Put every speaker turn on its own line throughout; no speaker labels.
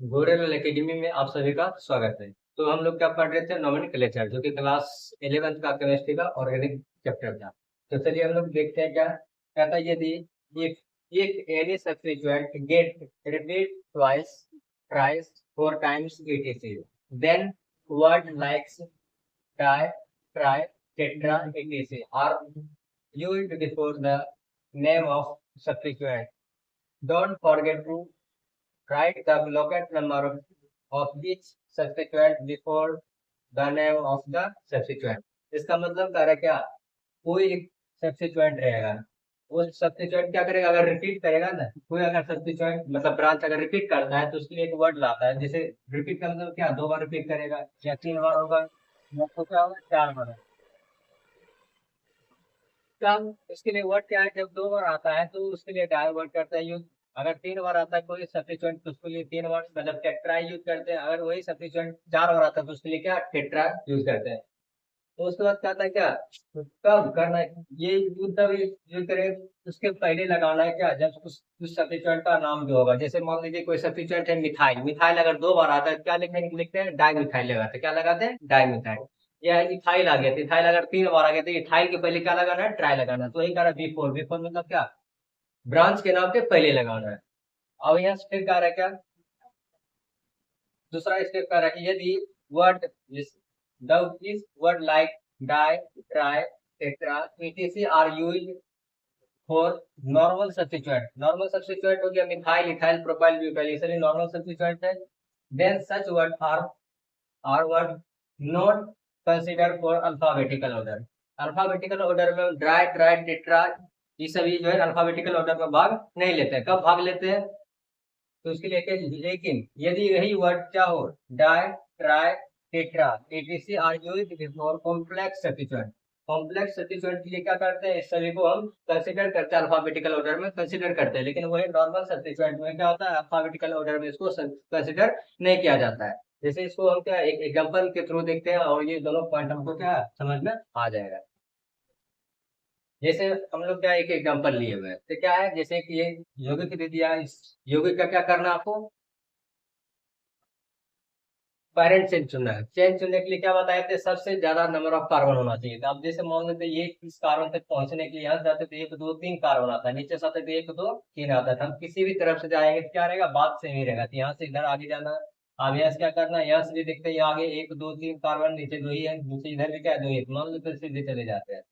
गोरेल academy में आप सभी का स्वागत है। तो हम लोग क्या पढ़ रहे थे, नोमेनक्लेचर, जो कि क्लास 11th का केमिस्ट्री का ऑर्गेनिक चैप्टर था। तो चलिए हम लोग देखते हैं क्या कहता है। यदि if if any substituent get repeat twice, thrice, four times etc, then word likes die, try, tetra etc are used before the name of substituent. Don't forget to write the blocked number of each substituent before the name of the substituent. इसका मतलब कह रहा है क्या, कोई एक substituent रहेगा, वो सब्स्टिट्यूएंट क्या करेगा, अगर रिपीट करेगा ना, कोई अगर सब्स्टिट्यूएंट मतलब ब्रांच अगर रिपीट करता है तो उसके लिए एक वर्ड लाता है। जैसे रिपीट का मतलब क्या, दो बार रिपीट करेगा या तीन बार होगा या तो क्या होगा, चार बार होगा। कम इसके लिए वर्ड क्या है, जब दो बार आता है तो उसके लिए डाई वर्ड करता है यूज। अगर तीन बार आता है कोई सब्स्टिट्यूएंट तो उसके लिए तीन वर्ड मतलब टेट्रा यूज करते हैं। अगर वही सब्स्टिट्यूएंट चार बार आता है तो उसके लिए क्या, टेट्रा यूज करते हैं। तो उसके बाद क्या आता है क्या, तो कब करना है ये यूज, तब यूज करें उसके पहले लगाना है क्या, जब उस सब्स्टिट्यूएंट का नाम जो होगा। जैसे मान लीजिए कोई सब्स्टिट्यूएंट है मिथाइल, मिथाइल अगर दो बार आता है क्या लिखेंगे, लिखते हैं डाई मिथाइल लगाते हैं, क्या लगाते हैं, डाई मिथाइल। या इथाइल आ गया तो इथाइल अगर तीन बार आ गया तो इथाइल के पहले क्या लगाना है, ट्राई लगाना है। तो वही कह रहा है बी4, बी4 मतलब क्या, ब्रांच के नाम के पहले लगाना है। अब यहाँ से फिर कह रहा है क्या, दूसरा स्टेप कह रहा है कि यदि word this word like di, tri, tetra etc are used for normal substituent, normal substituent हो गया मिथाइल, इथाइल, प्रोपाइल, ब्यूटाइल, इसलिए नॉर्मल सब्स्टिट्यूएंट है। Then such word are word not consider for alphabetical order. Alphabetical order में di, tri, tetra ये सभी जो है alphabetical order में भाग नहीं लेते हैं। कब भाग लेते हैं, तो उसके लिए लेकिन यदि यही वर्ड क्या हो, di, tri, tetra etc are used before complex substituent, complex substituent के लिए क्या करते हैं, इस सभी को हम कंसीडर करते हैं, अल्फाबेटिकल ऑर्डर में कंसीडर करते हैं। लेकिन वही नॉर्मल सब्स्टिट्यूएंट में क्या होता है, अल्फाबेटिकल ऑर्डर में इसको कंसीडर नहीं किया जाता है। जैसे इसको हम क्या एक एग्जांपल के थ्रू देखते हैं और ये दोनों पॉइंट हमको क्या समझ में आ जाएगा। जैसे हम लोग क्या एक एग्जांपल लिए हुए हैं, तो क्या है, जैसे कि ये यौगिक दे दिया, इस यौगिक का क्या करना है आपको, पेरेंट चेन चुनना है। चेन चुनने के लिए क्या बताए थे, सबसे ज्यादा नंबर ऑफ कार्बन होना चाहिए था। अब जैसे मान लेते ये इस कार्बन तक पहुंचने के लिए यहाँ से जाते तो एक दो तीन कार्बन आता है, नीचे से आते तो एक दो तीन आता था। हम किसी भी तरफ से जाएंगे तो क्या रहेगा, बात सेम ही रहेगा। तो यहाँ से इधर आगे जाना है। अब यहाँ से क्या करना है, यहाँ से भी देखते हैं आगे एक दो तीन कार्बन, नीचे दो ही है, नीचे इधर भी क्या है, दो ही है। मान लो तो सीधे चले जाते हैं।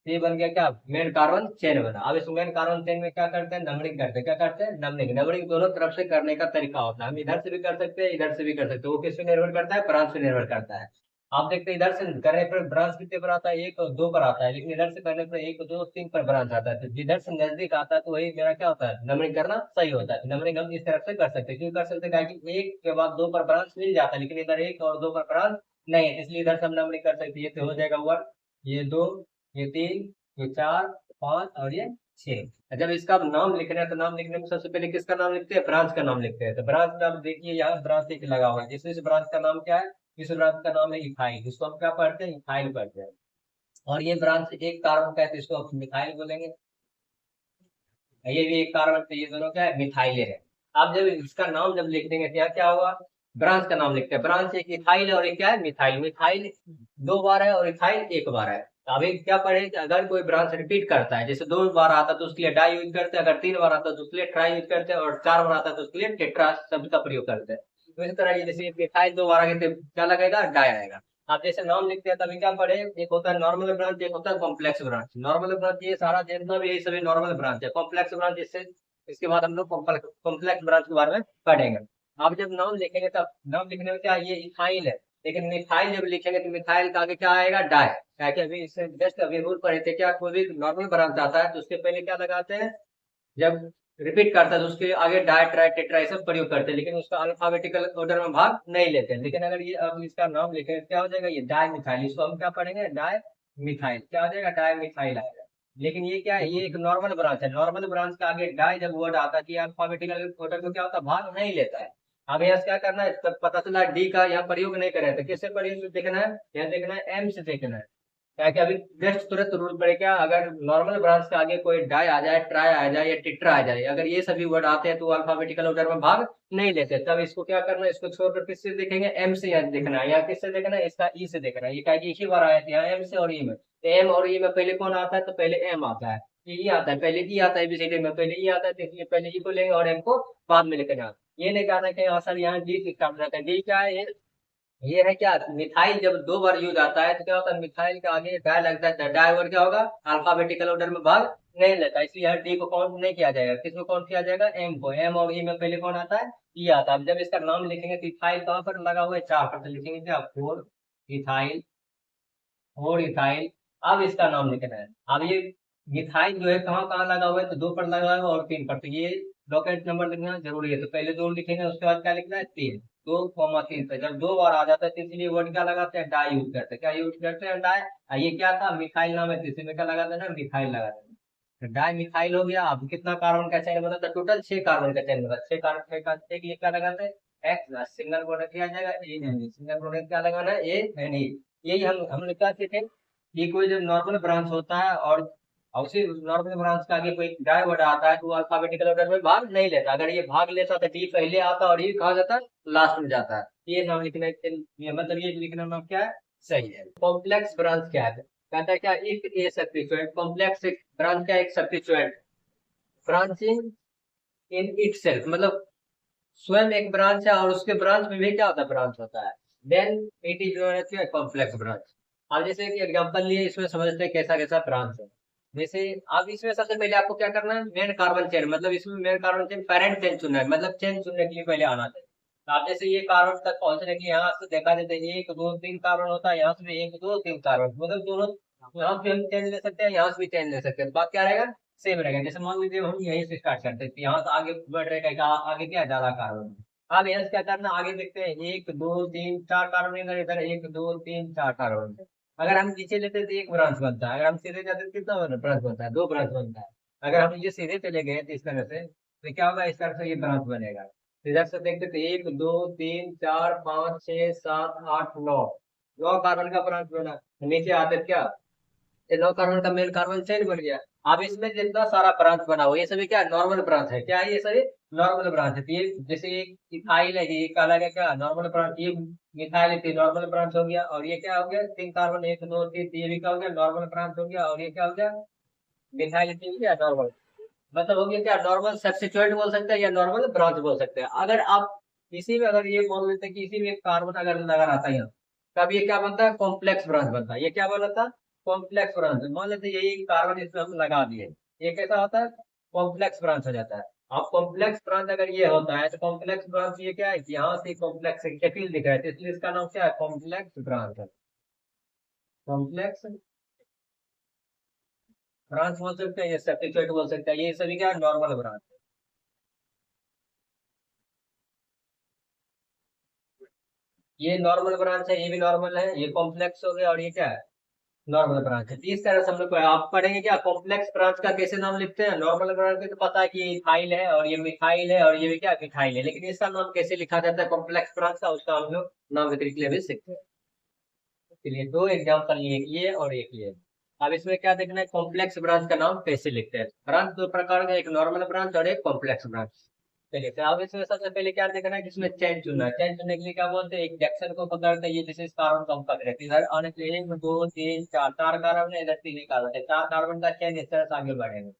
ये बन गया क्या, मेन कार्बन चेन बना। अब इस मेन कार्बन चेन में क्या करते हैं, नंबरिंग करते हैं। क्या करते हैं, नंबरिंग। नंबरिंग दोनों तरफ से करने का तरीका होता है, हम इधर से भी कर सकते हैं, इधर से भी कर सकते हैं। वो किस पे निर्भर करता है, ब्रांच पे निर्भर करता है। आप देखते हैं इधर से करने पर ब्रांच कितने पर आता है, एक और दो पर आता है, लेकिन इधर से करने पर एक दो तीन पर ब्रांच आता है। तो जिधर से नजदीक आता है तो वही मेरा क्या होता है, नंबरिंग करना सही होता है। नंबरिंग हम इस तरफ से कर सकते हैं, क्यों कर सकते हैं, कि एक के बाद दो पर ब्रांच मिल जाता है, लेकिन इधर एक और दो पर ब्रांच नहीं है, इसलिए इधर से हम नंबरिंग कर सकते हैं। ये तो हो जाएगा वन, ये दो, ये तीन, ये चार, पांच और ये छह। जब इसका नाम लिखना है तो नाम लिखने में सबसे पहले किसका नाम लिखते हैं, ब्रांच का नाम लिखते हैं। तो ब्रांच में आप देखिए यहाँ ब्रांच एक लगा हुआ है, जिस ब्रांच का नाम क्या है, इस ब्रांच का नाम है इथाइल, इसको हम क्या पढ़ते हैं, इथाइल पढ़ते हैं। और ये ब्रांच एक कार्बन का है तो इसको हम मिथाइल बोलेंगे। ये भी एक कार्बन, तो ये दोनों क्या है, मिथाइल है। आप जब इसका नाम जब लिख देंगे तो यहाँ क्या होगा, ब्रांच का नाम लिखते हैं। ब्रांच एक इथाइल है और एक क्या है, मिथाइल। मिथाइल दो बार है और इथाइल एक बार है। तो अभी क्या पढ़े कि अगर कोई ब्रांच रिपीट करता है, जैसे दो बार आता है तो उसके लिए डाई यूज करते हैं, अगर तीन बार आता है तो उसके लिए ट्राई यूज करते हैं, और चार बार आता है तो उसके लिए टेट्रा शब्द का प्रयोग करते हैं। तो इस तरह ये जैसे मिथाइल दो बार आगे तो क्या लगेगा, डाई आएगा। आप जैसे नाम लिखते हैं तभी क्या पढ़े, एक होता है नॉर्मल ब्रांच, एक होता है कॉम्प्लेक्स ब्रांच। नॉर्मल ब्रांच ये सारा जितना भी यही सभी नॉर्मल ब्रांच है। कॉम्प्लेक्स ब्रांच इससे इसके बाद हम लोग कॉम्प्लेक्स ब्रांच के बारे में पढ़ेंगे। आप जब नाम लिखेंगे तब नाम लिखने में क्या, ये इथाइल है, लेकिन मिथाइल जब लिखेंगे तो मिथाइल का आगे क्या आएगा, डाई। क्या कि अभी इससे जस्ट अभी रूल पढ़े थे क्या, कोई भी नॉर्मल ब्रांच आता है तो उसके पहले क्या लगाते हैं, जब रिपीट करता है तो उसके आगे डाई, ट्राई, टेट्रा ये सब प्रयोग करते हैं, लेकिन उसका अल्फाबेटिकल ऑर्डर में भाग नहीं लेते हैं। लेकिन अगर ये अब इसका नाम लिखेंगे क्या हो जाएगा, ये डाई मिथाइल, इसको हम क्या पढ़ेंगे, डाई मिथाइल। क्या हो जाएगा, डाई मिथाइल आएगा। लेकिन ये क्या है, ये एक नॉर्मल ब्रांच है। नॉर्मल ब्रांच के आगे डाई जब वर्ड आता है कि अल्फाबेटिकल ऑर्डर में क्या होता है, भाग नहीं लेता है। अब यहाँ से क्या करना है, तब पता चला डी का यहाँ प्रयोग नहीं कर रहे थे, किससे प्रयोग देखना है, यहाँ देखना है एम से देखना है। क्या कि अभी नेक्स्ट तुरंत रूल पड़ेगा, अगर नॉर्मल ब्रांच के आगे कोई डाई आ जाए, ट्राई आ जाए या टिट्रा आ जाए, अगर ये सभी वर्ड आते हैं तो अल्फाबेटिकल ऑर्डर में भाग नहीं लेते। तब इसको क्या करना है, इसको छोड़कर किससे देखेंगे, एम से यहाँ देखना है, या किससे देखना है, इसका ई से देखना है। ये क्या एक ही बार आया था यहाँ एम से और ई में, तो एम और ई में पहले कौन आता है, तो पहले एम आता है, ये ई आता है, पहले ई आता है, एबीसीडी में पहले ई आता है, तो इसलिए पहले ई को लेंगे और एम को बाद में लेकर जाना। ये नहीं कहना कि आंसर यहाँ डी स्टार्ट रहता है। डी क्या है, ये है क्या, मिथाइल जब दो बार यूज आता है तो क्या होता है, मिथाइल के आगे डाई लगता है, डाई वर्ड क्या होगा, अल्फाबेटिकल ऑर्डर में भाग नहीं लेता, इसलिए हर डी को काउंट नहीं किया जाएगा। किसको काउंट किया जाएगा, एम को। एम और ई में पहले कौन आता है, ई आता है। अब जब इसका नाम लिखेंगे तो इथाइल कहाँ पर लगा हुआ है, चार पर, तो लिखेंगे क्या, फोर इथाइल, फोर इथाइल। अब इसका नाम लिखना है। अब ये मिथाइल जो है कहाँ कहाँ लगा हुआ है, तो दो पर लगा हुआ है और तीन पर, तो ये डॉकेट नंबर लिखना जरूरी है। तो पहले दो लिखेंगे, उसके बाद क्या लिखना है, तीन, 2,3 पे जब दो बार आ जाता है तो इसलिए वर्ड क्या लगाते हैं, डाई यूज करते हैं। क्या यूज करते हैं, डाई। ये क्या था, मिथाइल नाम है, तो इसी में क्या लगा देना, मिथाइल लगा देना। तो डाई मिथाइल हो गया। अब कितना कार्बन का चेन बना था, टोटल 6 कार्बन का चेन बना, 6 कार्बन, 6 का ये क्या लगाते हैं, एक्स, सिंगल प्रोडक्ट किया जाएगा A N E, single product क्या लगाना है, ए एन ई। यही हम लोग क्या सीखे, ये कोई जब नॉर्मल ब्रांच होता है और उसी नॉर्मल ब्रांच का आगे कोई डाई वर्ड आता है तो वो अल्फाबेटिकल ऑर्डर में भाग नहीं लेता। अगर ये भाग लेता तो डी पहले आता और ये कहा जाता है, लास्ट में जाता है। ये नाम लिखना, ये मतलब ये लिखना नाम क्या है, सही है। कॉम्प्लेक्स ब्रांच क्या है, कहता है क्या, एक ए सब्स्टिट्यूएंट, कॉम्प्लेक्स ब्रांच का एक सब्स्टिट्यूएंट, ब्रांचिंग इन इटसेल्फ, मतलब स्वयं एक ब्रांच है और उसके ब्रांच में भी क्या होता है, ब्रांच होता है, then it is complex branch. अब जैसे कि एग्जांपल लिए, इसमें समझते हैं कैसा कैसा ब्रांच है। जैसे अब इसमें सबसे पहले आपको क्या करना है, मेन कार्बन चेन, मतलब इसमें main carbon chain parent chain चुनना है, मतलब चेन चुनने के लिए पहले आना चाहिए। तो आप जैसे ये कार्बन तक पहुंचने के लिए यहाँ से देखा जाता है, एक दो तीन कार्बन होता है, यहाँ से भी एक दो तीन कार्बन, मतलब दोनों, यहाँ से हम चेन ले सकते हैं, यहाँ से भी चेन ले सकते हैं, तो बात क्या रहेगा, सेम रहेगा। जैसे मान लीजिए हम यहीं से स्टार्ट करते हैं, तो यहाँ से आगे बढ़ रहेगा, आगे क्या है, ज्यादा कार्बन। अब यहाँ से क्या करना, आगे देखते हैं, एक दो तीन चार कार्बन, इधर इधर एक दो तीन चार कार्बन। अगर हम नीचे लेते हैं तो एक ब्रांच बनता है, अगर हम सीधे जाते हैं तो कितना ब्रांच बनता है, दो ब्रांच बनता है। अगर हम नीचे सीधे चले गए तो इस तरह से, तो क्या होगा, इस तरह से ये ब्रांच बनेगा। तो इधर से देखते तो एक दो तीन चार पाँच छह सात आठ नौ, 9 कार्बन का ब्रांच बना। तो नीचे आते क्या, ये 9 कार्बन का मेन कार्बन चेन बन गया। अब इसमें जितना सारा ब्रांच बना हुआ, ये सभी क्या नॉर्मल ब्रांच है, क्या है, ये सभी नॉर्मल ब्रांच है। तो ये जैसे ये इथाइल है, ये क्या लगा, क्या नॉर्मल ब्रांच, ये मिथाइल है, नॉर्मल ब्रांच हो गया। और ये क्या हो गया, 3 कार्बन, एक दो तीन, ये भी क्या हो गया, नॉर्मल ब्रांच हो गया। और ये क्या हो गया, मिथाइल हो गया नॉर्मल, मतलब हो गया क्या, नॉर्मल सब्स्टिट्यूएंट बोल सकते हैं या नॉर्मल ब्रांच बोल सकते हैं। अगर आप इसी में, अगर ये मान लेते हैं कि इसी में एक कार्बन अगर नजर आता है यहाँ, तब ये क्या बनता है, कॉम्प्लेक्स ब्रांच बनता है। ये क्या बनता है, कॉम्प्लेक्स ब्रांच। मान लेते हैं यही कार्बन इसमें हम लगा दिए, ये कैसा होता है, कॉम्प्लेक्स ब्रांच हो जाता है। अब कॉम्प्लेक्स ब्रांच अगर ये होता है तो कॉम्प्लेक्स ब्रांच ये क्या है कि यहाँ से कॉम्प्लेक्स जटिल दिख रहा है, तो इसलिए इसका नाम क्या है, कॉम्प्लेक्स ब्रांच है। कॉम्प्लेक्स ब्रांच बोल सकते हैं, ये सब्स्टिट्यूएंट बोल सकते हैं, ये सभी क्या नॉर्मल ब्रांच। ये नॉर्मल ब्रांच है, ये भी नॉर्मल है, ये कॉम्प्लेक्स हो गया, और ये क्या है, नॉर्मल ब्रांच है। तो इस तरह से हम लोग आप पढ़ेंगे क्या, कॉम्प्लेक्स ब्रांच का कैसे नाम लिखते हैं। नॉर्मल ब्रांच में तो पता है कि इथाइल है और ये मिथाइल है और ये भी क्या मिथाइल है, लेकिन इसका नाम कैसे लिखा जाता है कॉम्प्लेक्स ब्रांच का, उसका हम लोग नाम वितरित भी सीखते हैं। चलिए दो एग्जाम्पल, एक ये और एक ये। अब इसमें क्या देखना है, कॉम्प्लेक्स ब्रांच का नाम कैसे लिखते हैं। ब्रांच दो प्रकार का, एक नॉर्मल ब्रांच और एक कॉम्प्लेक्स ब्रांच। चलिए, तो अब इसमें सबसे पहले क्या देखना है कि इसमें चेन चुनना है। चेन चुनने के लिए क्या बोलते हैं, एक जंक्शन को पकड़ते हैं, ये जैसे इस कार्बन को हम पकड़े थे, इधर आने के लिए एक दो तीन चार, 4 कार्बन है, इधर 3 कार्बन है, 4 कार्बन का चेन इस तरह से आगे बढ़ेगा।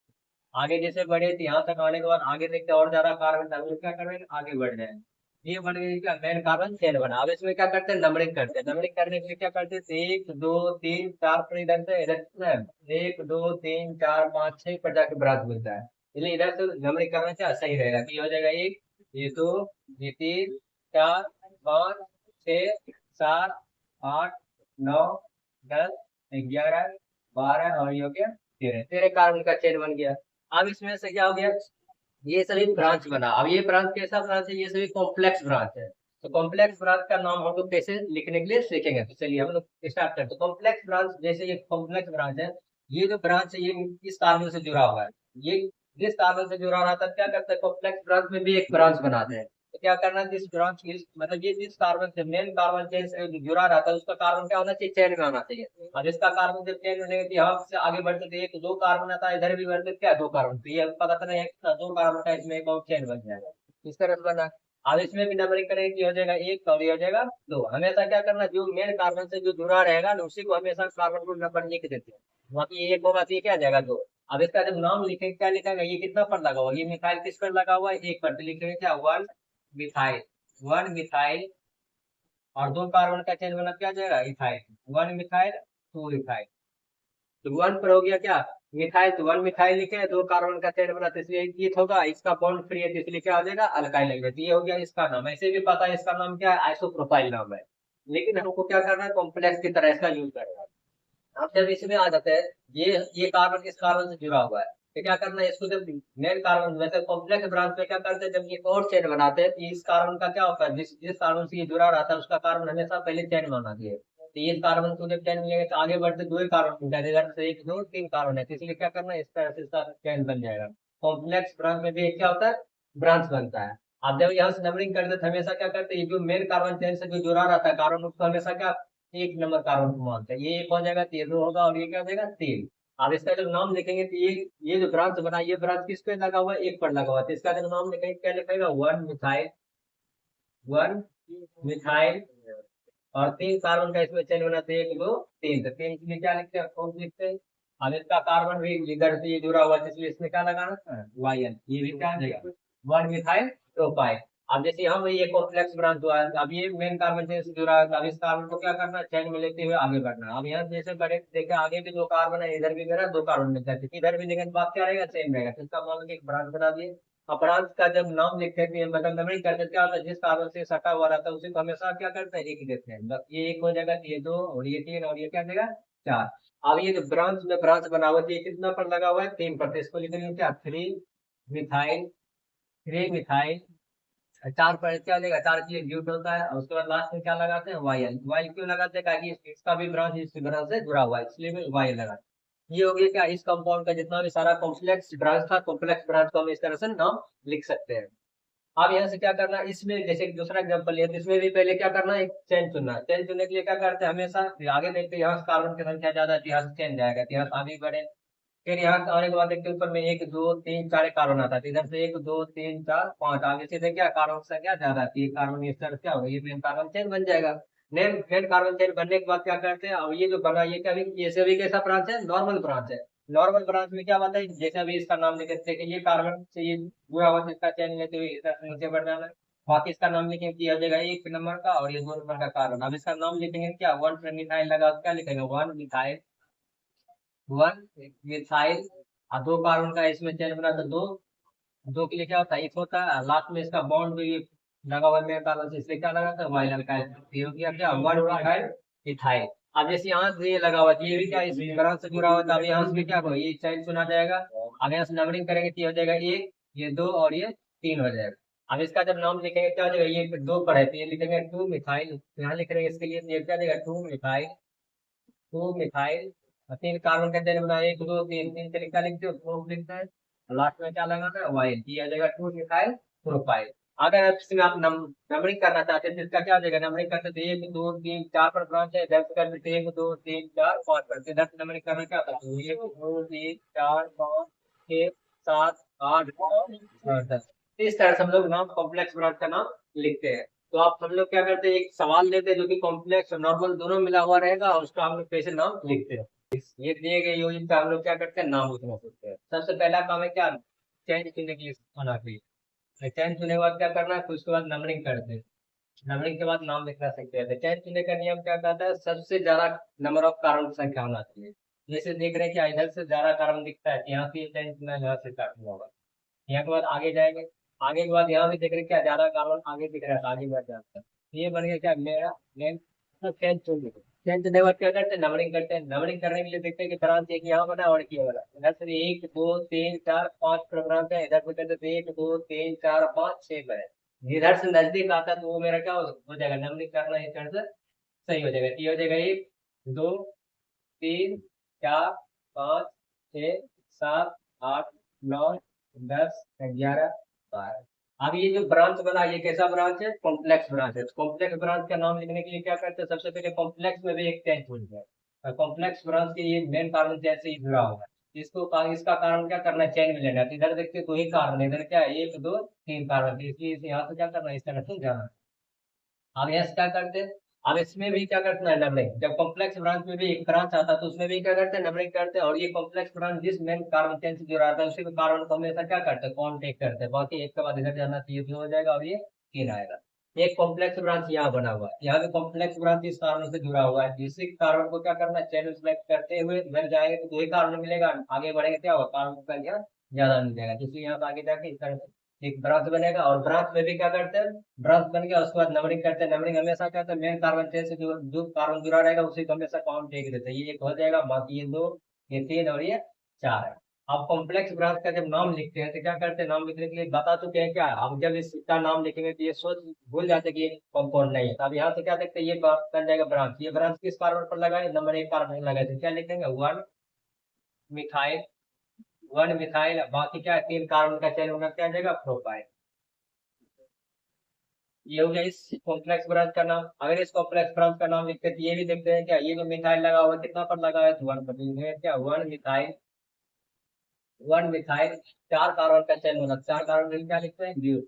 आगे जैसे बढ़े तो यहाँ तक आने के बाद आगे देखते हैं और ज्यादा कार्बन था, वो क्या करेंगे, आगे बढ़ जाए। ये बन गई क्या, मेन कार्बन चेन बना। अब इसमें क्या करते हैं, नंबरिंग करते हैं। नंबरिंग करने के लिए क्या करते हैं, एक दो तीन चार पर इधर से इधर कितना है, एक दो तीन चार पाँच छह पर जाके ब्रांच मिलता है। इसलिए इधर से नंबरिंग करना चाहिए, सही रहेगा। कि ये हो जाएगा एक, ये दो, ये तीन, चार, पाँच, छह, सात, आठ, नौ, 10, 11, 12 और ये हो गया 13, 13 कार्बन का चेन बन गया। अब इसमें से क्या हो गया, ये सभी ब्रांच बना। अब ये ब्रांच कैसा ब्रांच है, ये सभी कॉम्प्लेक्स ब्रांच है। तो कॉम्प्लेक्स ब्रांच का नाम हम लोग कैसे लिखने के लिए सीखेंगे। तो चलिए हम लोग स्टार्ट करते हैं। कॉम्प्लेक्स ब्रांच, जैसे ये कॉम्प्लेक्स ब्रांच है, ये जो ब्रांच है ये इस कार्बन से जुड़ा हुआ है, ये जिस कार्बन से जुड़ा रहा था क्या करते हैं, कॉम्प्लेक्स ब्रांच में भी एक ब्रांच बनाते हैं। तो क्या करना है, जिस ब्रांच मतलब ये जिस कार्बन से मेन कार्बन चेन से जुड़ा रहता है उसका कार्बन क्या होना चाहिए, चेन में होना चाहिए। अब इसका कार्बन जब चेन में नहीं होती, यहाँ से आगे बढ़ते तो एक दो कार्बन आता है, इधर भी बढ़ते तो क्या दो कार्बन, तो ये पता चला एक दो कार्बन का इसमें एक और चेन बन जाएगा, इस तरह से बना। अब इसमें भी नंबरिंग करेंगे कि हो जाएगा एक और ये हो जाएगा दो। हमेशा क्या करना, जो मेन कार्बन से जो जुड़ा रहेगा ना उसी को हमेशा कार्बन को नंबर लिख देते हैं। बाकी एक होगा तो ये क्या आ जाएगा दो। अब इसका जब नाम लिखेंगे क्या लिखेगा, ये कितना पर लगा हुआ है, ये मिथाइल किस पर लगा हुआ है, एक पर, तो लिखेंगे क्या, वन मिथाइल, वन मिथाइल। और दो कार्बन का चेन बना क्या जाएगा, ethyl, one methyl two ethyl. तो वन पर हो गया क्या, मिथाइल, तो वन मिथाइल लिखे, दो कार्बन का चेन बना, तो इसलिए ये होगा, इसका बॉन्ड फ्री है तो इसलिए क्या हो जाएगा, अल्काइल लग जाएगा। ये हो गया इसका नाम। ऐसे भी पता है इसका नाम क्या है, आइसोप्रोपाइल नाम है, लेकिन हमको क्या करना है, कॉम्प्लेक्स की तरह इसका यूज करना है। अब जब इसमें आ जाते हैं, ये कार्बन इस कार्बन से जुड़ा हुआ है, तो क्या करना है, इसको जब मेन कार्बन वैसे कॉम्प्लेक्स ब्रांच में क्या करते हैं, जब ये और चेन बनाते हैं तो इस कार्बन का क्या होता है, जिस जिस कार्बन से ये जुड़ा रहता है उसका कार्बन हमेशा पहले चेन में होना चाहिए। तो ये कार्बन को जब चेन मिलेगा तो आगे बढ़ते दो ही कार्बन मिल इधर से एक दो तीन कार्बन है, तो इसलिए क्या करना है, इस तरह से इसका चेन बन जाएगा। कॉम्प्लेक्स ब्रांच में भी एक क्या होता है, ब्रांच बनता है। आप जब यहाँ से नंबरिंग करते हैं तो हमेशा क्या करते हैं, ये जो मेन कार्बन चेन से जो जुड़ा रहता है कार्बन उसको हमेशा क्या, एक नंबर कार्बन को मानते हैं। ये एक हो जाएगा तो ये दो होगा और ये क्या हो जाएगा तीन। अब इसका जब नाम लिखेंगे तो ये जो ब्रांच बना, ये ब्रांच किस पे लगा हुआ है, एक पर लगा हुआ है, तो इसका जब नाम लिखेंगे क्या लिखेगा, वन मिथाइल, वन मिथाइल। और तीन कार्बन का इसमें चेन बना, तो एक दो तीन, तो तीन के लिए क्या लिखते हैं, कौन लिखते हैं। अब इसका कार्बन भी इधर से ये जुड़ा हुआ है, इसलिए इसमें क्या लगाना है, वाई एन, ये भी क्या आ जाएगा, वन मिथाइल प्रोपाइल। अब जैसे यहाँ ये कॉम्प्लेक्स ब्रांच हुआ है, अब ये मेन कार्बन चेन से जुड़ा है, अब इस कार्बन को क्या करना है, चेन में लेते हुए आगे बढ़ना है। अब यहाँ जैसे बड़े देखे आगे भी दो कार्बन है, इधर भी मेरा दो कार्बन मिलता है, इधर भी लेकिन बात क्या रहेगा, सेम रहेगा, तो इसका मान लो एक ब्रांच बना दिए। अपराध का जब नाम लिखते हैं मतलब नंबरिंग करते हैं, क्या होता है, जिस कारण से सटा हुआ रहता है उसी को हमेशा क्या करते हैं, एक ही देते हैं, बस ये एक हो जाएगा, ये दो और ये तीन और ये क्या देगा, चार। अब ये जो ब्रांच में ब्रांच बना हुआ है ये कितना पर लगा हुआ है, तीन पर, तो इसको लिखेंगे क्या, थ्री मिथाइल, थ्री मिथाइल। चार पर क्या लेगा, चार के लिए ड्यूट होता है, और उसके बाद लास्ट में क्या लगाते हैं, वाई एल। वाई क्यों लगाते हैं, ताकि इसका भी ब्रांच इस ब्रांच से जुड़ा हुआ है, इसलिए वाई लगाते हैं। ये हो गया क्या, इस कंपाउंड का जितना भी सारा कॉम्प्लेक्स ब्रांच था, कॉम्प्लेक्स ब्रांच को हम इस तरह से नाम लिख सकते हैं। अब यहाँ से क्या करना है, इसमें जैसे कि दूसरा एग्जांपल लिया तो इसमें भी पहले क्या करना है, एक चेन चुनना है। चेन चुनने के लिए क्या करते हैं, हमेशा आगे देखते हैं यहाँ से कार्बन की संख्या ज्यादा है तो यहाँ से चेन जाएगा, तो यहाँ से आगे बढ़े। फिर यहाँ से आने के बाद देखते हैं ऊपर में एक दो तीन चार कार्बन आता है, तो इधर से एक दो तीन चार पांच, आगे सीधे क्या कार्बन की संख्या ज्यादा थी, कार्बन इस तरह से क्या होगा, ये मेन कार्बन चेन बन जाएगा। मेन कार्बन चेन बनने के बाद क्या करते हैं, अब ये जो बना ये क्या भी, ये से भी कैसा ब्रांच है, नॉर्मल ब्रांच है। नॉर्मल ब्रांच में क्या होता है, जैसे अभी इसका नाम लिख देते हैं कि ये कार्बन से ये जुड़ा हुआ है, इसका चेन लेते हुए इधर से नीचे बढ़ जाना है। बाकी इसका नाम लिखेंगे कि हो जाएगा एक नंबर का और ये दो नंबर का कार्बन। अब इसका नाम लिखेंगे क्या, वन मिथाइल लगा के क्या लिखेंगे, वन मिथाइल, वन मिथाइल। और दो कार्बन का इसमें चेन बना तो दो, दो के लिए क्या होता है, इथ होता है, लास्ट में इसका बॉन्ड भी लगा हुआ है मेन कार्बन से, इसलिए क्या लगा था, वाइल अल्काइल। ये हो गया क्या, वन मिथाइल इथाइल। अब जैसे यहाँ से ये लगा हुआ है, ये भी क्या इस ब्रांच से जुड़ा हुआ था, अब यहाँ से भी क्या होगा, ये चेन चुना जाएगा। अब यहाँ से नंबरिंग करेंगे तो ये हो जाएगा एक, ये दो और ये तीन हो जाएगा। अब इसका जब नाम लिखेंगे क्या हो जाएगा, ये दो पर है तो ये लिखेंगे टू मिथाइल, यहाँ लिख रहे हैं इसके लिए, तो ये क्या देगा, टू मिथाइल, टू मिथाइल। तीन कार्बन का चेन बना, एक दो तीन, तीन तरीका लिखते हो, दो लिखता है, लास्ट में क्या लगाना है, वाइल, ये आ जाएगा टू मिथाइल प्रोपाइल। अगर आप इसमें आप नंबरिंग करना चाहते हैं तो इसका क्या हो जाएगा, नंबरिंग करते थे एक दो तीन चार पर ब्रांच है, इधर से कर देते एक दो तीन चार पांच पर, तो इधर से नंबरिंग करना क्या होता है, एक दो तीन चार पाँच छह सात आठ नौ दस। इस तरह से हम लोग नाम कॉम्प्लेक्स ब्रांच का नाम लिखते हैं। तो आप हम लोग क्या करते हैं, एक सवाल लेते हैं जो कि कॉम्प्लेक्स और नॉर्मल दोनों मिला हुआ रहेगा और उसका हम लोग कैसे नाम लिखते हैं। ये दिए गए यूनिट का हम लोग क्या करते हैं, नाम लिखना सीखते हैं। सबसे पहला काम है क्या, चेन चुनने के लिए होना चाहिए। चेन चुनने के बाद क्या करना है, फिर उसके बाद नंबरिंग करते हैं। नंबरिंग के बाद नाम लिखना सीखते हैं। तो चेन चुनने का नियम क्या कहता है, सबसे ज्यादा नंबर ऑफ कार्बन की संख्या होना चाहिए। जैसे देख रहे हैं कि इधर से ज्यादा कार्बन दिखता है, यहाँ से चेन चुनना, यहाँ से काटना होगा। यहाँ के बाद आगे जाएंगे, आगे के बाद यहाँ भी देख रहे हैं क्या ज्यादा कार्बन आगे दिख रहा है, तो आगे बढ़ जाता है। ये बन गया क्या, मेरा नेम चेंज चुन लिया। चेंज चुनने के बाद क्या करते हैं, नंबरिंग करते हैं। नंबरिंग करने के लिए देखते हैं कि ब्रांच एक यहाँ बना और एक ये बना, इधर से एक दो तीन चार पांच पर ब्रांच है, इधर से कहते हैं एक दो तीन चार पाँच छह पर है। जिधर से नजदीक आता है तो वो मेरा क्या हो जाएगा, नंबरिंग करना इस तरह से सही हो जाएगा। ये हो जाएगा एक दो तीन चार पाँच छः सात आठ नौ 10 11 12। अब ये जो ब्रांच बना ये कैसा ब्रांच है? कॉम्प्लेक्स ब्रांच है। कॉम्प्लेक्स ब्रांच का नाम लिखने के लिए क्या करते हैं? सबसे पहले कॉम्प्लेक्स में भी एक चेंज हो जाए। कॉम्प्लेक्स ब्रांच के ये मेन कार्बन चेन से ही जुड़ा हुआ है। इसका कारण क्या करना है? चेन में लेना है। तो इधर देखते हैं दो ही कार्बन, इधर क्या है? एक दो तीन कार्बन, इसलिए इसे यहाँ से क्या करना है? इस तरह से जाना है। अब यहाँ से क्या करते हैं? अब इसमें भी क्या करना है? नंबरिंग। जब कॉम्प्लेक्स ब्रांच में भी एक ब्रांच आता है तो उसमें भी क्या करते हैं? नंबरिंग करते हैं। और ये कॉम्प्लेक्स ब्रांच जिस मेन कार्बन चेन से जुड़ा आता है उसी कार्बन को हमेशा क्या करते हैं? कॉन्टेक्ट करते हैं। बाकी एक के बाद इधर जाना चाहिए तो हो जाएगा और ये तीन आएगा। एक कॉम्प्लेक्स ब्रांच यहाँ बना हुआ है, यहाँ भी कॉम्प्लेक्स ब्रांच इस कार्बन से जुड़ा हुआ है। इसी कार्बन को क्या करना है? चेन सेलेक्ट करते हुए इधर जाएंगे तो दो ही कार्बन मिलेगा। आगे बढ़ेंगे क्या होगा? कार्बन का संख्या ज्यादा मिलेगा, इसलिए यहाँ से आगे जाके इस तरह से एक ब्रांच बनेगा। और ब्रांच में भी क्या करते हैं? ब्रांच बन गया उसके बाद नंबरिंग करते हैं। नंबरिंग हमेशा क्या होता है? मेन कार्बन चेन से जो कार्बन जुड़ा रहेगा उसी को हमेशा काउंट एक देते हैं। ये एक हो जाएगा, बाकी ये दो, ये तीन और ये चार है। अब कॉम्प्लेक्स ब्रांच का जब नाम लिखते हैं तो क्या करते हैं? नाम लिखने के लिए बता चुके हैं क्या? अब जब इसका नाम लिखेंगे तो ये सोच भूल जाते हैं कि ये कंपाउंड नहीं है। तो अब यहाँ से क्या देखते हैं? ये बन जाएगा ब्रांच। ये ब्रांच किस कार्बन पर लगा है? नंबर एक कार्बन पर लगा है, तो क्या लिखेंगे? One methyl. वन मिथाइल, बाकी क्या है? तीन कार्बन का चेन होना, क्या आ जाएगा? प्रोपाइल। ये हो गया इस कॉम्प्लेक्स ब्रांच का नाम। अगर इस कॉम्प्लेक्स ब्रांच का नाम लिखते हैं तो ये भी देखते हैं क्या? ये जो मिथाइल लगा हुआ है कितना पर लगा है? तो वन पर लिखेंगे क्या? One methyl. वन मिथाइल, चार कार्बन का चेन होना, चार कार्बन का क्या लिखते हैं? ब्यूट।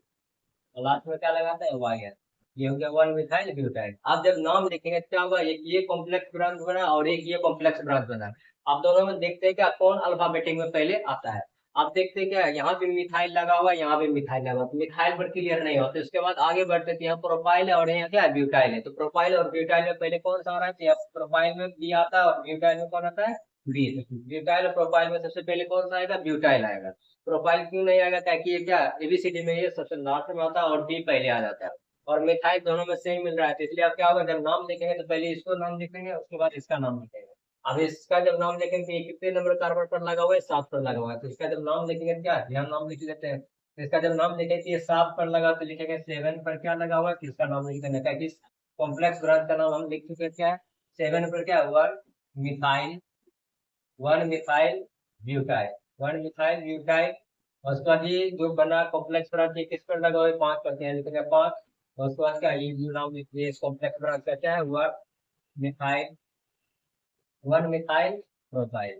और लास्ट में क्या लगाते हैं? वाई है। ये हो गया वन मिथाइल ब्यूटाइल। आप जब नाम लिखेंगे तो क्या होगा? एक ये कॉम्प्लेक्स ब्रांच बना और एक ये कॉम्प्लेक्स ब्रांच बना। आप दोनों में देखते हैं क्या कौन अल्फाबेटिक में पहले आता है। आप देखते हैं क्या यहाँ पे मिथाइल लगा हुआ है, यहाँ पे मिथाइल लगा हुआ है, तो मिथाइल पर क्लियर नहीं होता। उसके बाद आगे बढ़ते थे, यहाँ प्रोपाइल है और यहाँ क्या है? ब्यूटाइल है। तो प्रोपाइल और ब्यूटाइल में पहले कौन सा आ रहा है? तो यहाँ प्रोपाइल में बी आता है और ब्यूटाइल में कौन आता है? बी। ब्यूटाइल और प्रोपाइल में सबसे पहले कौन सा आएगा? ब्यूटाइल आएगा। प्रोफाइल क्यों नहीं आएगा? ताकि ये क्या एबीसीडी में ये सबसे लास्ट में आता है और डी पहले आ जाता है। और मिथाइल दोनों में सेम मिल रहा है, तो इसलिए आप क्या होगा? जब नाम लिखेंगे तो पहले इसको नाम लिखेंगे उसके बाद इसका नाम लिखेंगे। अब इसका जब नाम लिखेंगे तो ये कितने नंबर कार्बन पर लगा हुआ है? सात पर लगा हुआ है। तो इसका जब नाम लिखेंगे तो क्या यहाँ नाम लिख देते हैं। तो इसका जब नाम लिखेंगे तो ये सात पर लगा तो लिखेंगे सेवन पर क्या लगा हुआ है? तो इसका नाम लिख देंगे, ताकि कॉम्प्लेक्स ब्रांच का नाम हम लिख चुके हैं क्या है? सेवन पर क्या हुआ? Methyl. One methyl butyl. One methyl butyl. और उसके बाद ये जो बना कॉम्प्लेक्स ब्रांच ये किस पर लगा हुआ है? पांच पर, क्या लिखेंगे? पांच। और उसके बाद क्या ये जो नाम ये कॉम्प्लेक्स ब्रांच का क्या है? हुआ methyl. One methyl propyl.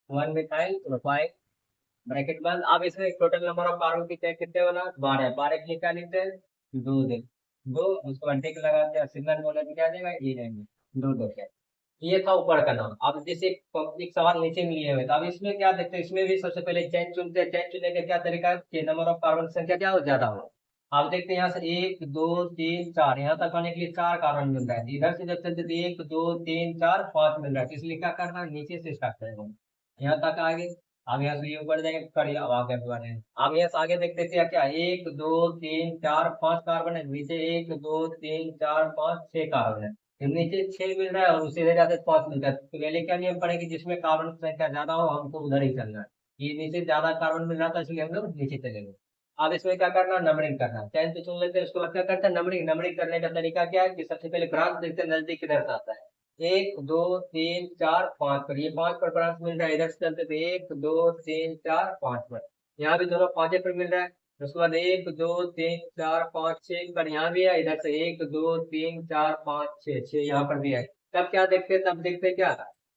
One methyl propyl. Bracket बंद। अब इसमें टोटल नंबर ऑफ कार्बन की चेक कितने बना? बारह। बारह के लिए क्या लिखते हैं? दो दिन। दो, उसको बाद टिक लगाते हैं, सिग्नल बोले तो क्या आ जाएगा? ये रहेंगे दो दो के। ये था ऊपर का नाम। अब जैसे एक सवाल नीचे में लिए हुए, तो अब इसमें क्या देखते हैं? इसमें भी सबसे पहले चेन चुनते हैं। चेन चुनने का क्या तरीका है कि नंबर ऑफ कार्बन की संख्या क्या हो ज्यादा हो। आप देखते हैं यहाँ से एक दो तीन चार, यहाँ तक आने के लिए चार कार्बन मिल रहा है। इधर से जब चलते तो एक दो तीन चार पांच मिल रहा है, तो इसलिए क्या करना है? नीचे से स्टार्ट करेंगे, यहाँ तक आगे। अब यहाँ से ये ऊपर जाएंगे, करिए अब आगे बढ़े। अब यहाँ से आगे देखते थे क्या? एक दो तीन चार पांच कार्बन है, नीचे एक दो तीन चार पांच छह कार्बन है। तो नीचे छह मिल रहा है और सीधे जाते पांच मिल रहा है। तो पहले क्या नियम पड़ेगा? जिसमें कार्बन की संख्या ज्यादा हो हमको उधर ही चलना है। ये नीचे ज्यादा कार्बन मिल रहा था इसलिए हम लोग नीचे चलेंगे। अब इसमें क्या करना? नंबरिंग करना। चैन पे चुन लेते हैं, उसके बाद क्या करते हैं? नंबरिंग। नंबरिंग करने का तरीका क्या है कि सबसे पहले ब्रांच देखते हैं नजदीक किधर से आता है। एक दो तीन चार पांच पर, ये पांच पर ब्रांच मिल रहा है। इधर से चलते थे एक दो तीन चार पांच पर, यहाँ भी दोनों पांचे पर मिल रहा है। उसके बाद एक दो तीन चार पाँच छह पर यहाँ भी है। इधर से एक दो तीन चार पाँच छह, छह यहाँ पर भी है। तब क्या देखते हैं? तब देखते हैं क्या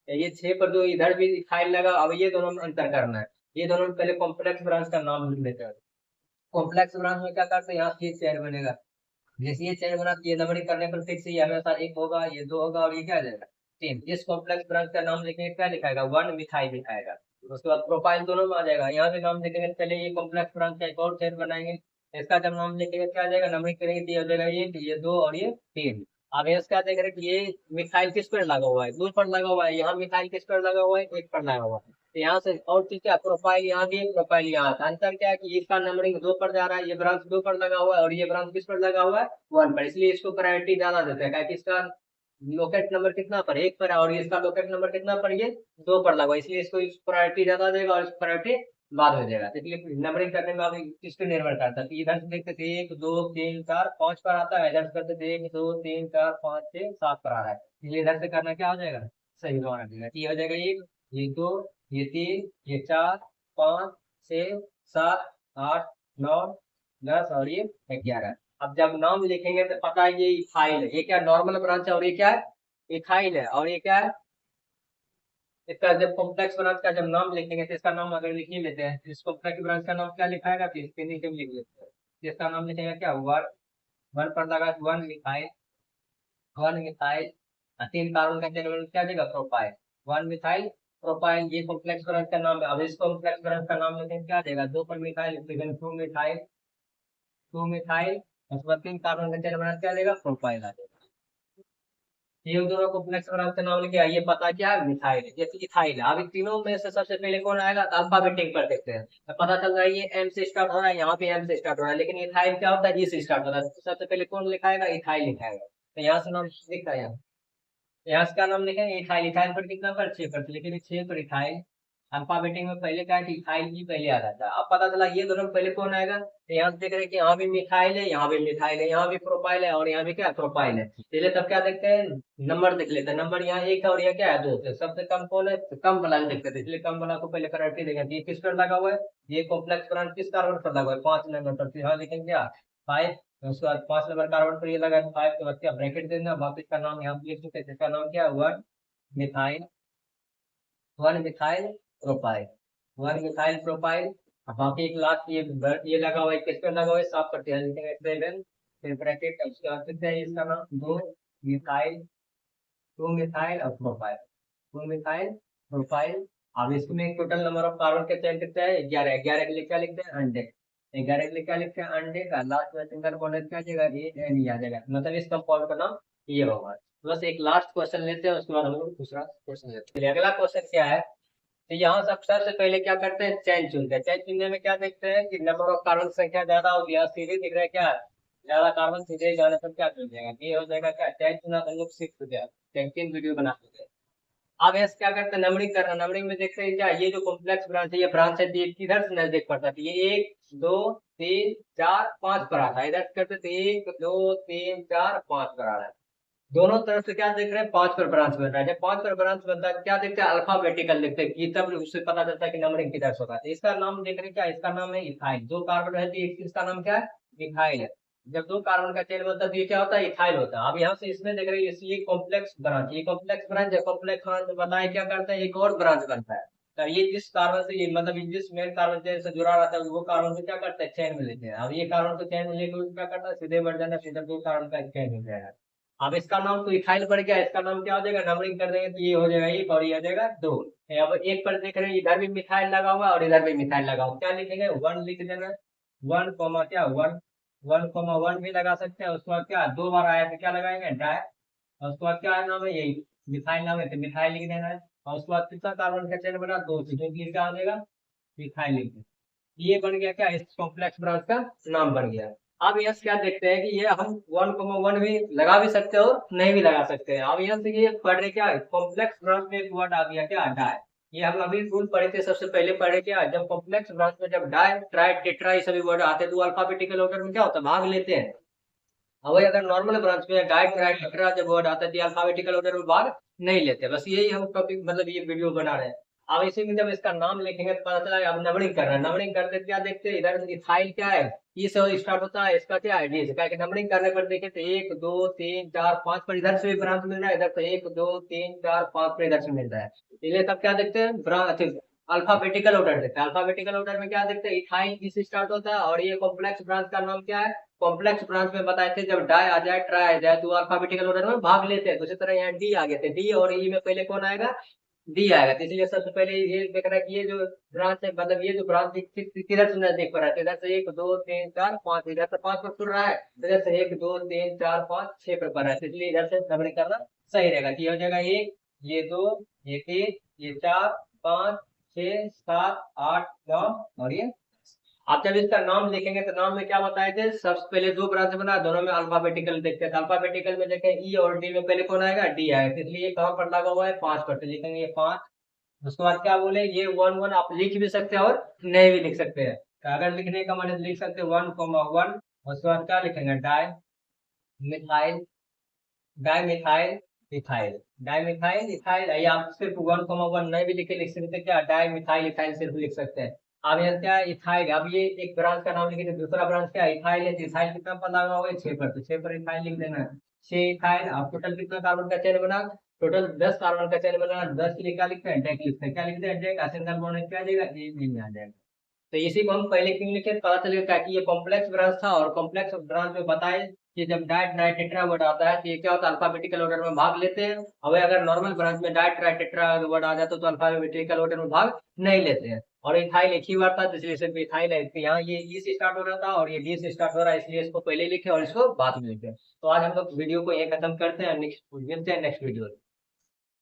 ये छह पर जो इधर भी फाइल लगा, अब ये दोनों में अंतर करना है। ये दोनों में पहले कॉम्प्लेक्स ब्रांच का नाम लिख लेते हैं। कॉम्प्लेक्स ब्रांच में क्या करते हैं? यहाँ से ये चेन बनेगा। जैसे ये चेन बना तो ये नंबरिंग करने पर फिक्स ही हमेशा एक होगा, ये दो होगा और ये क्या आ जाएगा? तीन। इस कॉम्प्लेक्स ब्रांच का नाम लिखेंगे क्या लिखाएगा? One methyl लिखाएगा। उसके बाद प्रोपाइल दोनों में आ जाएगा। यहाँ पे नाम लिखेंगे तो पहले ये कॉम्प्लेक्स ब्रांच का एक और चेन बनाएंगे। इसका जब नाम लिखेंगे क्या आ जाएगा? नंबरिंग करेंगे तो ये हो जाएगा ये दो और ये तीन। अब इसका देख रहे हैं कि ये मिथाइल किस पर लगा हुआ है? दो पर लगा हुआ है। यहाँ मिथाइल किस पर लगा हुआ है? एक पर लगा हुआ है। तो यहाँ से और चीज क्या? प्रोफाइल यहाँ भी है, प्रोफाइल यहाँ था। अंतर क्या है कि इसका नंबरिंग दो पर जा रहा है, ये ब्रांच दो पर लगा हुआ है और ये ब्रांच किस पर लगा हुआ है? वन पर, इसलिए इसको प्रायोरिटी ज्यादा देते हैं। क्योंकि इसका लोकेट नंबर कितना पर? एक पर है और इसका लोकेट नंबर कितना पर? ये दो पर लगा हुआ है, इसलिए इसको प्रायोरिटी ज्यादा देगा और इसको प्रायोरिटी बाद में देगा। तो इसलिए नंबरिंग करने में आप किस पे निर्भर करता है? तो इधर से देखते थे एक दो तीन चार पांच पर आता है, इधर से करते थे एक दो तीन चार पांच छह सात पर आ रहा है, इसलिए इधर से करना क्या हो जाएगा? सही दोबारा देगा। ये हो जाएगा एक, ये दो, ये तीन, ये चार, पाँच, छह, सात, आठ, नौ, 10 और ये 11। अब जब नाम लिखेंगे तो पता है ये इथाइल है, ये क्या नॉर्मल ब्रांच है और ये क्या है इथाइल है, और ये क्या है इसका जब कॉम्प्लेक्स ब्रांच का जब नाम लिखेंगे तो इसका नाम अगर लिख ही लेते हैं, इस कॉम्प्लेक्स ब्रांच का नाम क्या लिखाएगा तो इसके नीचे भी लिख लेते हैं। इसका नाम लिखेगा क्या वन, वन पर लगा वन मिथाइल, वन मिथाइल। तीन कार्बन का चेन क्या देगा प्रोपाइल, वन मिथाइल प्रोपाइल, ये कॉम्प्लेक्स ब्रांच का नाम है। अब इस कॉम्प्लेक्स ब्रांच का नाम लिखेंगे क्या देगा, दो पर methyl two methyl, two methyl, उसके बाद तीन कार्बन का चेन बना क्या देगा प्रोपाइल आ जाएगा। ये दोनों कॉम्प्लेक्स ब्रांच का नाम लिखे, ये पता क्या है मिथाइल है, ये इथाइल है। अब इन तीनों में से सबसे पहले कौन आएगा अल्फाबेटिक पर देखते हैं, तो पता चल रहा है ये एम से स्टार्ट हो रहा है, यहाँ पे एम से स्टार्ट हो रहा है, लेकिन इथाइल क्या होता है जी से स्टार्ट होता है, तो सबसे पहले कौन लिखाएगा इथाइल लिखाएगा, तो यहाँ से नाम दिखता है, यहाँ से क्या नाम लिखेंगे इथाइल, इथाइल पर कितना पर 6 पर, तो लिखेंगे 6 पर इथाइल। अल्फाबेटिक में पहले क्या है कि इथाइल ही पहले आ जाता है। अब पता चला ये दोनों में पहले कौन आएगा, तो यहाँ से देख रहे हैं कि यहाँ भी मिथाइल है, यहाँ भी मिथाइल है, यहाँ भी प्रोपाइल है और यहाँ भी क्या है प्रोपाइल है। चलिए तब क्या देखते हैं नंबर देख लेते हैं, नंबर यहाँ एक है और यहाँ क्या है दो, तो सबसे कम कौन है तो कम वाला देखते थे, इसलिए कम वाला को पहले प्रायोरिटी देंगे। ये किस पर लगा हुआ है, ये कॉम्प्लेक्स ब्रांच किस कार्बन पर लगा हुआ है 5 नंबर पर, तो यहाँ लिखेंगे क्या 5, उसके बाद 5 नंबर कार्बन पर ये लगा है 5 के बाद क्या ब्रैकेट देना, वापस का नाम यहाँ पे लिख चुके हैं, इसका नाम क्या है one methyl, one methyl propyl, one methyl propyl. अब बाकी एक लास्ट ये लगा हुआ है, किस पे लगा हुआ है साफ करते हैं, लिखेंगे 7 फिर ब्रैकेट, उसके बाद फिर है इसका नाम दो मिथाइल, टू मिथाइल और प्रोपाइल, टू मिथाइल प्रोपाइल। अब इसमें टोटल नंबर ऑफ कार्बन के चेन कितने हैं 11, 11 के लिए क्या लिखते हैं अंडे, 11 के लिए क्या लिखते हैं अंडे का लास्ट में सिंगल बॉन्ड क्या आ जाएगा ये एन ही आ जाएगा, मतलब इस कंपाउंड का नाम ये होगा। बस एक लास्ट क्वेश्चन लेते हैं, उसके बाद हम लोग दूसरा क्वेश्चन लेते हैं। चलिए अगला क्वेश्चन क्या है, तो यहाँ सबसे पहले क्या करते हैं चैन चुनते हैं, चैन चुनने में क्या देखते हैं कि नंबर ऑफ कार्बन संख्या ज्यादा होगी, यहाँ सीधे दिख रहा है क्या ज्यादा कार्बन सीधे जाने पर क्या चुन जाएगा, ये हो जाएगा क्या चैन चुना हम लोग सीख हो जाएगा, चैंपियन वीडियो बना सकते हैं। अब ऐसे क्या करते हैं नंबरिंग करना, नंबरिंग में देखते हैं क्या ये जो कॉम्प्लेक्स ब्रांच है ये ब्रांच है ये किधर से नजदीक पड़ता है, तो ये 1 2 3 4 5 पर आता है, इधर से करते थे 1 2 3 4 5 पर आ रहा है, दोनों तरफ से क्या देख रहे हैं 5 पर ब्रांच बन रहा है। जब 5 पर ब्रांच बनता है क्या देखते हैं अल्फाबेटिकल देखते हैं कि तब उससे पता चलता है कि नंबरिंग किधर से होगा, तो इसका नाम देख रहे हैं क्या इसका नाम है इथाइल, दो कार्बन रहती है इसका नाम क्या है इथाइल है। जब दो कार्बन का चेन बनता है तो ये क्या होता है इथाइल होता है। अब यहाँ से इसमें देख रहे हैं ये कॉम्प्लेक्स ब्रांच, ये कॉम्प्लेक्स ब्रांच है, कॉम्प्लेक्स ब्रांच में बताया क्या करता है एक और ब्रांच बनता है, तो ये जिस कार्बन से ये मतलब जिस मेन कार्बन चेन से जुड़ा रहता है वो कार्बन को क्या करता है चेन में लेते हैं। अब ये कार्बन को चेन में लेकर क्या करता है सीधे बढ़ जाना, सीधे दो कार्बन का चेन हो जाएगा। अब इसका नाम तो इथाइल पड़ गया, इसका नाम क्या हो जाएगा नंबरिंग कर देंगे तो ये हो जाएगा एक और ये हो जाएगा दो। अब एक पर देख रहे हैं इधर भी मिथाइल लगा हुआ है और इधर भी मिथाइल लगा हुआ, क्या लिखेंगे वन लिख देना, वन कॉमा क्या वन, वन कॉमा वन भी लगा सकते हैं, उसके बाद क्या दो बार आया तो क्या लगाएंगे डाई, और उसके बाद क्या नाम है यही मिथाइल नाम है तो मिथाइल लिख देना है, और उसके बाद कितना कार्बन का चेन बना दो, तो क्या हो जाएगा मिथाइल लिख देना। ये बन गया क्या इस कॉम्प्लेक्स ब्रांच का नाम बन गया। अब यहाँ से क्या देखते हैं कि ये हम 1,1 भी लगा भी सकते हैं और नहीं भी लगा सकते हैं। अब यहाँ से ये पढ़ रहे क्या कॉम्प्लेक्स ब्रांच में एक वर्ड आ गया क्या डाई, ये हम अभी रूल पढ़े थे सबसे पहले पढ़े क्या जब कॉम्प्लेक्स ब्रांच में जब डाई ट्राई टेट्रा ये सभी वर्ड आते हैं तो अल्फाबेटिकल ऑर्डर में क्या होता है भाग लेते हैं। अब वही अगर नॉर्मल ब्रांच में डाई ट्राई टेट्रा जब वर्ड आता है तो अल्फाबेटिकल ऑर्डर में भाग नहीं लेते, बस यही हम टॉपिक मतलब ये वीडियो बना रहे हैं। अब इसी में जब इसका नाम लिखेंगे तो पता चला अब नंबरिंग करना है, नंबरिंग करते क्या देखते हैं इधर इथाइल क्या है ई से स्टार्ट होता है, इसका क्या है डी से, क्या नंबरिंग करने पर देखे तो 1 2 3 4 5 पर इधर से भी ब्रांच मिल रहा है, इधर से 1 2 3 4 5 पर इधर से मिल रहा है, इसलिए तब क्या देखते हैं ब्रांच अल्फाबेटिकल ऑर्डर देखते हैं। अल्फाबेटिकल ऑर्डर में क्या देखते हैं इथाइल ई से स्टार्ट होता है और ये कॉम्प्लेक्स ब्रांच का नाम क्या है कॉम्प्लेक्स ब्रांच में बताए थे जब डाई आ जाए ट्राई आ जाए तो अल्फाबेटिकल ऑर्डर में भाग लेते हैं। तो उसी तरह यहाँ डी आ गए थे, डी और ई में पहले कौन आएगा डी आएगा, तो इसलिए सबसे पहले ये देख रहा है कि ये जो ब्रांच है मतलब ये जो ब्रांच किधर से नजदीक पर है, तो इधर से 1 2 3 4 5, इधर से 5 पर खुल रहा है, तो इधर से 1 2 3 4 5 6 पर पड़ रहा है, तो इसलिए इधर से नंबरिंग करना सही रहेगा। तो ये हो जाएगा एक, ये दो, ये तीन, ये चार, 5 6 7 8 9 और ये। आप जब इसका नाम लिखेंगे तो नाम में क्या बताए थे सबसे पहले दो ब्रांच बना दोनों में अल्फाबेटिकल देखते हैं, अल्फाबेटिकल में देखें ई और डी में पहले कौन आएगा डी आएगा, तो इसलिए कहाँ पर लगा हुआ है 5 पर, तो लिखेंगे ये 5। उसके बाद क्या बोले ये 1 1 आप लिख भी सकते हैं और नहीं भी लिख सकते हैं, तो अगर लिखने का मन लिख सकते हैं 1,1। उसके बाद क्या लिखेंगे di methyl, di methyl ethyl, di methyl ethyl, या आप सिर्फ 1,1 नहीं भी लिखे लिख सकते हैं क्या डाई मिथाइल इथाइल सिर्फ लिख सकते हैं। अब यहाँ क्या है, इथाइल। अब ये एक ब्रांच का नाम लिखेंगे, दूसरा ब्रांच क्या है, इथाइल है। तो इथाइल कितना पर लगा हुआ है, 6 पर। तो 6 पर इथाइल लिख देना है, 6 इथाइल। अब टोटल कितना कार्बन का चेन बना, टोटल 10 कार्बन का चेन बना। 10 के लिए क्या लिखते हैं, डेक लिखते हैं। क्या लिखते हैं, डेक। सिंगल बॉन्ड क्या आ जाएगा, ये में आ जाएगा। तो इसी को हम पहले क्यों लिखे, पता चलेगा कि ये कॉम्प्लेक्स ब्रांच था, और कॉम्प्लेक्स ब्रांच में बताए कि जब डाइट ट्राई टेट्रा वर्ड आता है तो ये क्या होता है, अल्फाबेटिकल ऑर्डर में भाग लेते हैं। अब अगर नॉर्मल ब्रांच में डाइट ट्राई टेट्रा वर्ड आ जाता तो अल्फाबेटिकल ऑर्डर में भाग नहीं लेते हैं। और इथाइल एक ही बार था, तो इसलिए सिर्फ इथाइल है। तो यहाँ ये ई से स्टार्ट हो रहा था और ये डी से स्टार्ट हो रहा है, इसलिए इसको पहले लिखे और इसको बाद में लिखे। तो आज हम लोग वीडियो को यहीं खत्म करते हैं, नेक्स्ट मिलते हैं नेक्स्ट वीडियो।